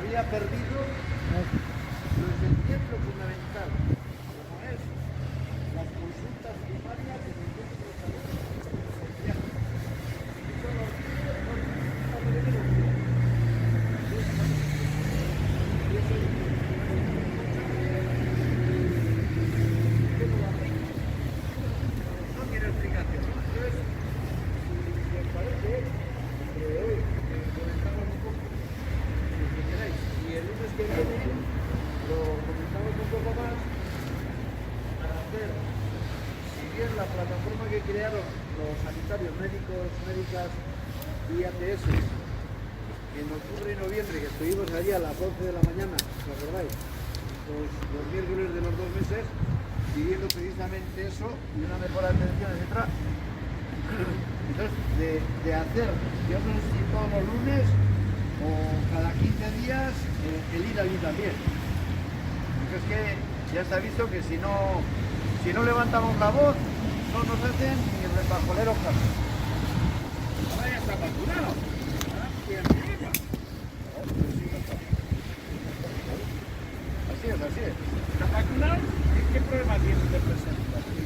había perdido pues, el tiempo fundamental, como es las consultas primarias en el centro de salud social. Y todos los niños, no tienen los niños. Y eso es no tiene explicación. Entonces, si os parece, hoy comentamos un poco, si queréis, y el lunes que viene lo comentamos un poco más para hacer, si bien la plataforma que crearon los sanitarios, médicos, médicas y ATS, en octubre y noviembre, que estuvimos allí a las 11 de la mañana, ¿os acordáis? Los miércoles de los 2 meses, pidiendo precisamente eso y una mejor atención, etc. Entonces, de hacer, yo no sé si todos los lunes o cada 15 días, el ir allí también. Porque es que ya se ha visto que si no levantamos la voz, no nos hacen ni el repajolero caso. Ahora ya está vacunado. Así es, así es. ¿Está vacunado? ¿Qué problema tiene de presente?